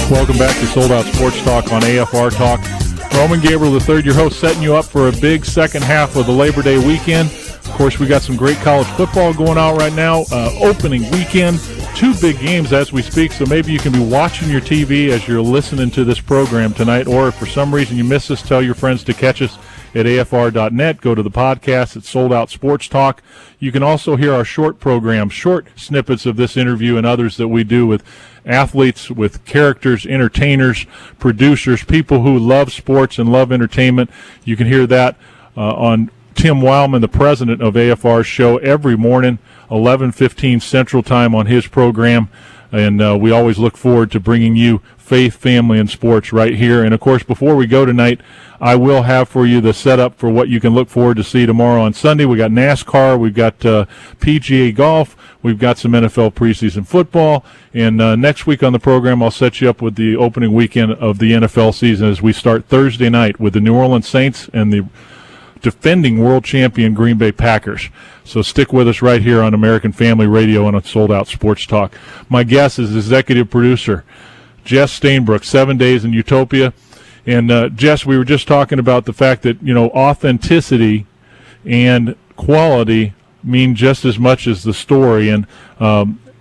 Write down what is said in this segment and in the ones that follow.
Welcome back to Sold Out Sports Talk on AFR Talk. Roman Gabreil III, your host, setting you up for a big second half of the Labor Day weekend. Of course, we got some great college football going on right now. Opening weekend, two big games as we speak, so maybe you can be watching your TV as you're listening to this program tonight, or if for some reason you miss us, tell your friends to catch us at afr.net. Go to the podcast at Sold Out Sports Talk. You can also hear our short programs, short snippets of this interview and others that we do with athletes, with characters, entertainers, producers, people who love sports and love entertainment. You can hear that on Tim Wildman, the president of AFR's show, every morning, 11:15 Central Time on his program. And we always look forward to bringing you faith, family, and sports right here. And, of course, before we go tonight, I will have for you the setup for what you can look forward to see tomorrow on Sunday. We got NASCAR, we've got PGA golf, we've got some NFL preseason football, and next week on the program I'll set you up with the opening weekend of the NFL season as we start Thursday night with the New Orleans Saints and the defending world champion Green Bay Packers. So stick with us right here on American Family Radio and on Sold Out Sports Talk. My guest is executive producer Jess Stainbrook, 7 Days in Utopia. And, Jess, we were just talking about the fact that, you know, authenticity and quality mean just as much as the story. And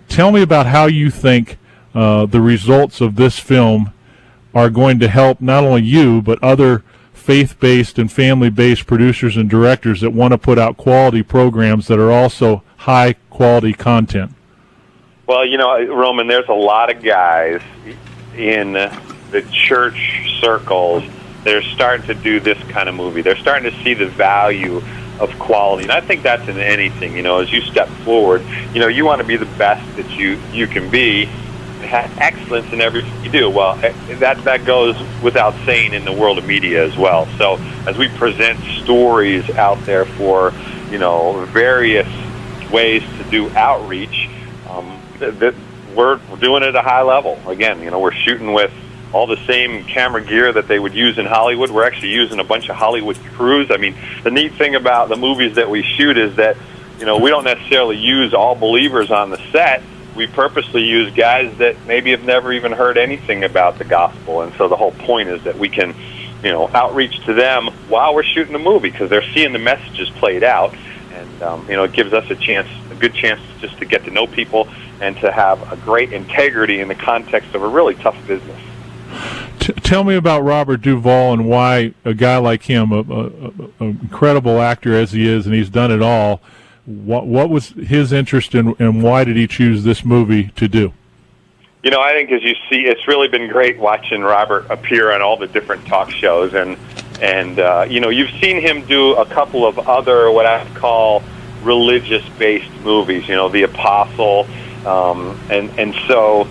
tell me about how you think the results of this film are going to help not only you but other faith-based and family-based producers and directors that want to put out quality programs that are also high-quality content. Well, you know, Roman, there's a lot of guys in the church circles that are starting to do this kind of movie. They're starting to see the value of quality. And I think that's in anything, you know, as you step forward, you know, you want to be the best that you can be, have excellence in everything you do. Well, that goes without saying in the world of media as well. So as we present stories out there for, you know, various ways to do outreach, that we're doing it at a high level. Again, you know, we're shooting with all the same camera gear that they would use in Hollywood. We're actually using a bunch of Hollywood crews. I mean, the neat thing about the movies that we shoot is that, you know, we don't necessarily use all believers on the set. We purposely use guys that maybe have never even heard anything about the gospel. And so the whole point is that we can, you know, outreach to them while we're shooting the movie because they're seeing the messages played out. And, you know, it gives us a good chance just to get to know people and to have a great integrity in the context of a really tough business. Tell me about Robert Duvall and why a guy like him, an incredible actor as he is, and he's done it all, what was his interest in, and why did he choose this movie to do? You know, I think as you see, it's really been great watching Robert appear on all the different talk shows, and you know, you've seen him do a couple of other what I would call religious-based movies. You know, The Apostle, and so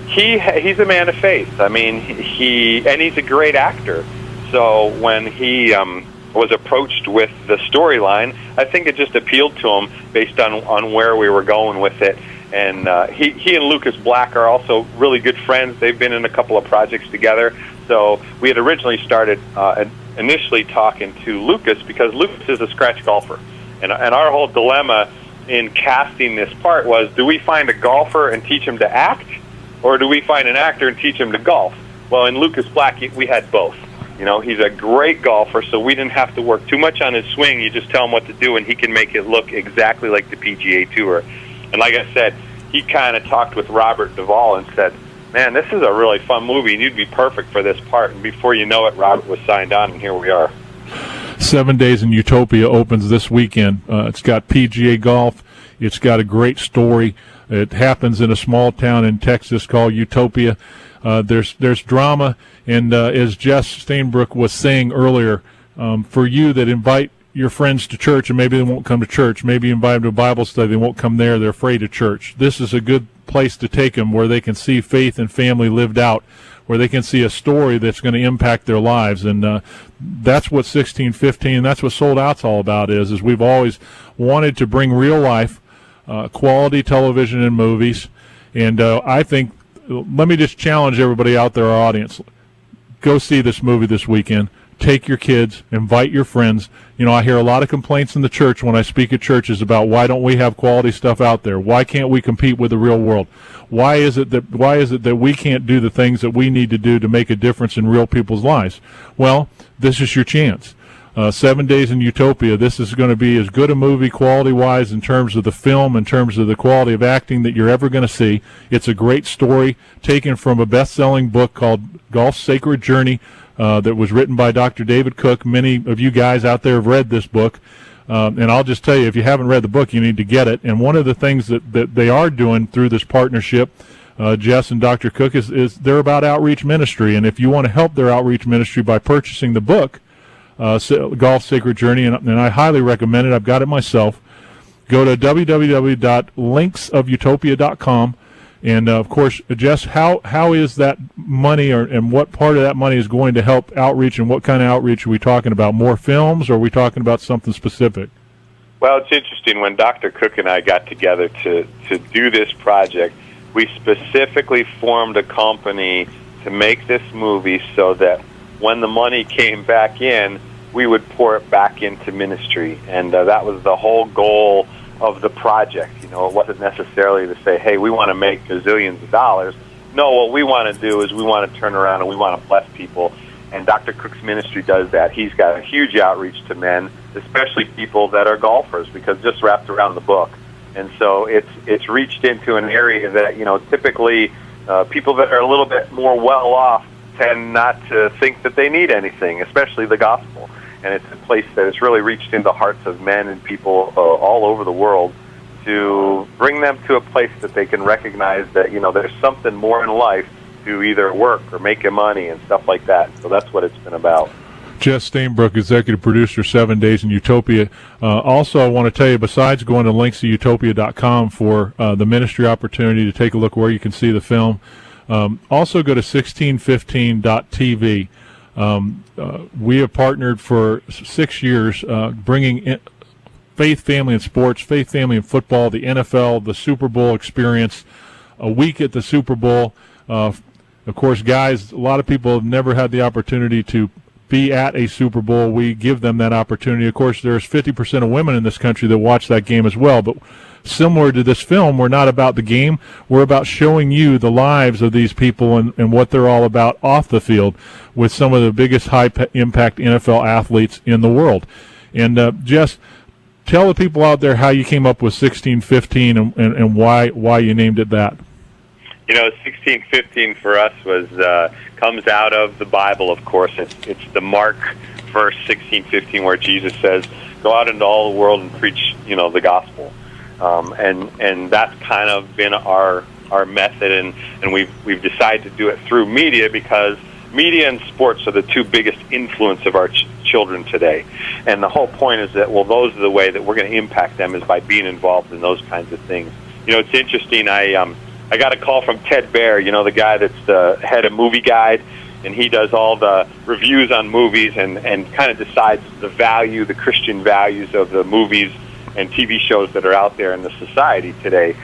he's a man of faith. I mean, he's a great actor. So when he was approached with the storyline, I think it just appealed to him based on where we were going with it. And he and Lucas Black are also really good friends. They've been in a couple of projects together. So we had originally started initially talking to Lucas because Lucas is a scratch golfer. And our whole dilemma in casting this part was, do we find a golfer and teach him to act, or do we find an actor and teach him to golf? Well, in Lucas Black, we had both. You know, he's a great golfer, so we didn't have to work too much on his swing. You just tell him what to do, and he can make it look exactly like the PGA Tour. And like I said, he kind of talked with Robert Duvall and said, man, this is a really fun movie, and you'd be perfect for this part. And before you know it, Robert was signed on, and here we are. 7 Days in Utopia opens this weekend. It's got PGA golf. It's got a great story. It happens in a small town in Texas called Utopia. There's drama, and as Jess Stainbrook was saying earlier, for you that invite your friends to church and maybe they won't come to church, maybe you invite them to a Bible study, they won't come there, they're afraid of church. This is a good place to take them where they can see faith and family lived out, where they can see a story that's going to impact their lives. And that's what 1615, that's what Sold Out's all about is we've always wanted to bring real life, quality television and movies. And I think, let me just challenge everybody out there, our audience, go see this movie this weekend. take your kids, invite your friends. You know, I hear a lot of complaints in the church when I speak at churches about why don't we have quality stuff out there? Why can't we compete with the real world? Why is it that we can't do the things that we need to do to make a difference in real people's lives? Well, this is your chance. 7 Days in Utopia, this is going to be as good a movie quality-wise in terms of the film, in terms of the quality of acting that you're ever going to see. It's a great story taken from a best-selling book called Golf's Sacred Journey that was written by Dr. David Cook. Many of you guys out there have read this book. And I'll just tell you, if you haven't read the book, you need to get it. And one of the things that they are doing through this partnership, Jess and Dr. Cook, is they're about outreach ministry. And if you want to help their outreach ministry by purchasing the book, Golf's Sacred Journey, and I highly recommend it. I've got it myself. Go to www.linksofutopia.com. And, of course, Jess, how is that money and what part of that money is going to help outreach, and what kind of outreach are we talking about? More films, or are we talking about something specific? Well, it's interesting. When Dr. Cook and I got together to do this project, we specifically formed a company to make this movie so that when the money came back in, we would pour it back into ministry. And that was the whole goal of the project. You know, it wasn't necessarily to say, hey, we want to make gazillions of dollars. No, what we want to do is we want to turn around and we want to bless people. And Dr. Cook's ministry does that. He's got a huge outreach to men, especially people that are golfers, because just wrapped around the book. And so it's reached into an area that, you know, typically people that are a little bit more well off tend not to think that they need anything, especially the gospel. And it's a place that has really reached into hearts of men and people all over the world to bring them to a place that they can recognize that, you know, there's something more in life to either work or make money and stuff like that. So that's what it's been about. Jess Stainbrook, executive producer, 7 Days in Utopia. Also, I want to tell you, besides going to linksofutopia.com for the ministry opportunity to take a look where you can see the film, also go to 1615.tv. We have partnered for 6 years bringing in faith, family, and sports, faith, family, and football, the NFL, the Super Bowl experience, a week at the Super Bowl. Of course, guys, a lot of people have never had the opportunity to be at a Super Bowl. We give them that opportunity. Of course, there's 50% of women in this country that watch that game as well, but similar to this film, we're not about the game. We're about showing you the lives of these people and what they're all about off the field with some of the biggest high-impact NFL athletes in the world. And, Jess, tell the people out there how you came up with 1615 and why you named it that. You know, 1615 for us was comes out of the Bible, of course. It's the Mark verse 1615 where Jesus says, go out into all the world and preach, you know, the gospel. And that's kind of been our method, and we've decided to do it through media because media and sports are the two biggest influence of our children today. And the whole point is that, well, those are the way that we're going to impact them is by being involved in those kinds of things. You know, it's interesting. I got a call from Ted Baer, you know, the guy that's the head of Movie Guide, and he does all the reviews on movies and kind of decides the value, the Christian values of the movies and TV shows that are out there in the society today.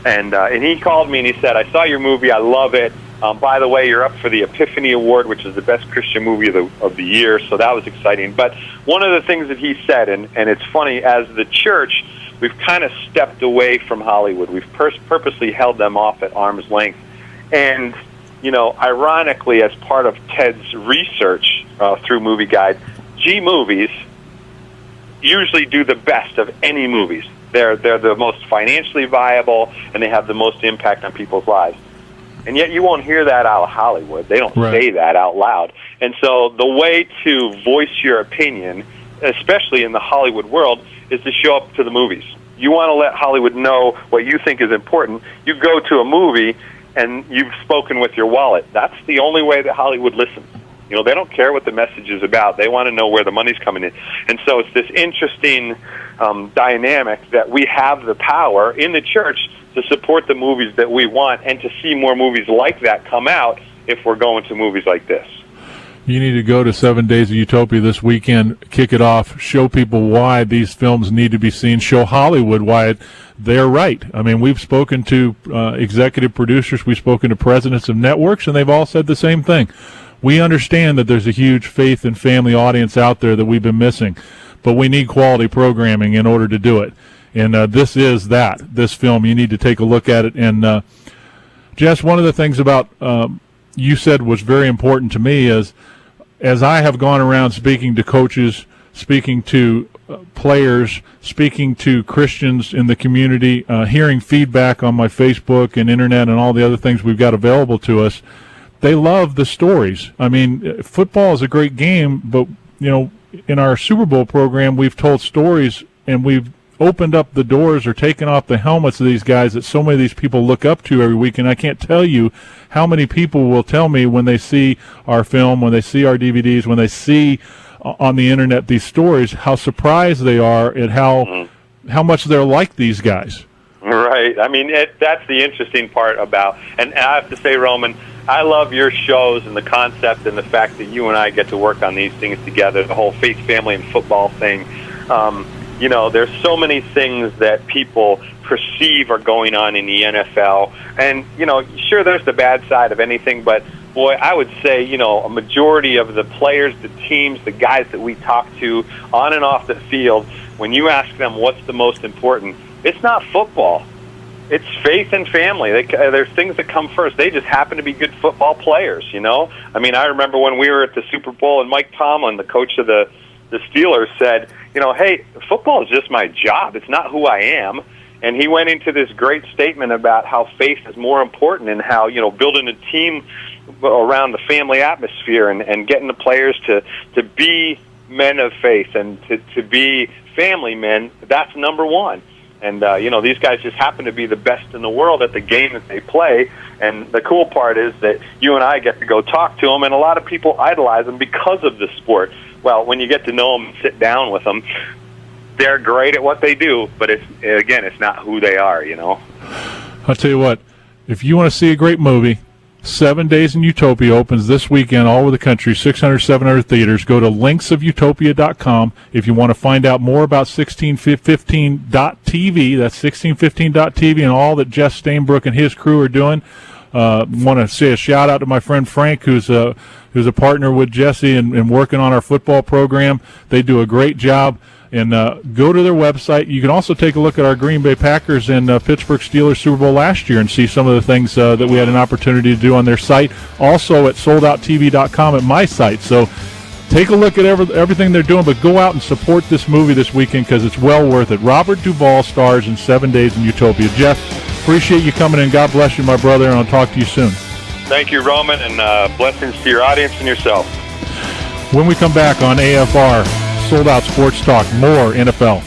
And he called me and he said, I saw your movie, I love it. By the way, you're up for the Epiphany Award, which is the best Christian movie of the year, so that was exciting. But one of the things that he said, and it's funny, as the church, we've kind of stepped away from Hollywood. We've purposely held them off at arm's length. And, you know, ironically, as part of Ted's research through Movie Guide, G-movies usually do the best of any movies. They're the most financially viable, and they have the most impact on people's lives. And yet you won't hear that out of Hollywood. They don't say that out loud. And so the way to voice your opinion, especially in the Hollywood world, is to show up to the movies. You want to let Hollywood know what you think is important. You go to a movie, and you've spoken with your wallet. That's the only way that Hollywood listens. You know, they don't care what the message is about. They want to know where the money's coming in. And so it's this interesting dynamic that we have the power in the church to support the movies that we want and to see more movies like that come out if we're going to movies like this. You need to go to 7 Days of Utopia this weekend, kick it off, show people why these films need to be seen, show Hollywood why they're right. I mean, we've spoken to executive producers, we've spoken to presidents of networks, and they've all said the same thing. We understand that there's a huge faith and family audience out there that we've been missing, but we need quality programming in order to do it. And this is that. This film, you need to take a look at it. And Jess, one of the things about you said was very important to me is, as I have gone around speaking to coaches, speaking to players, speaking to Christians in the community, hearing feedback on my Facebook and internet and all the other things we've got available to us, they love the stories. I mean, football is a great game, but, you know, in our Super Bowl program, we've told stories and we've opened up the doors or taken off the helmets of these guys that so many of these people look up to every week. And I can't tell you how many people will tell me when they see our film, when they see our DVDs, when they see on the internet these stories, how surprised they are at how much they're like these guys. Right. I mean, that's the interesting part about, and I have to say, Roman, I love your shows and the concept and the fact that you and I get to work on these things together, the whole faith, family, and football thing. You know, there's so many things that people perceive are going on in the NFL. And, you know, sure, there's the bad side of anything, but, boy, I would say, you know, a majority of the players, the teams, the guys that we talk to on and off the field, when you ask them what's the most important, it's not football. It's faith and family. There's things that come first. They just happen to be good football players, you know? I mean, I remember when we were at the Super Bowl and Mike Tomlin, the coach of the Steelers, said, you know, hey, football is just my job. It's not who I am. And he went into this great statement about how faith is more important and how, you know, building a team around the family atmosphere and getting the players to be men of faith and to be family men, that's number one. And, you know, these guys just happen to be the best in the world at the game that they play. And the cool part is that you and I get to go talk to them, and a lot of people idolize them because of the sport. Well, when you get to know them and sit down with them, they're great at what they do, but it's not who they are, you know. I'll tell you what, if you want to see a great movie, 7 Days in Utopia opens this weekend all over the country, 600, 700 theaters. Go to linksofutopia.com if you want to find out more about 1615.tv. That's 1615.tv and all that Jess Stainbrook and his crew are doing. Want to say a shout-out to my friend Frank, who's a partner with Jesse and working on our football program. They do a great job. And go to their website. You can also take a look at our Green Bay Packers and Pittsburgh Steelers Super Bowl last year and see some of the things that we had an opportunity to do on their site. Also at soldouttv.com at my site. So take a look at everything they're doing, but go out and support this movie this weekend because it's well worth it. Robert Duvall stars in 7 Days in Utopia. Jeff, appreciate you coming in. God bless you, my brother, and I'll talk to you soon. Thank you, Roman, and blessings to your audience and yourself. When we come back on AFR, Sold Out Sports Talk, more NFL.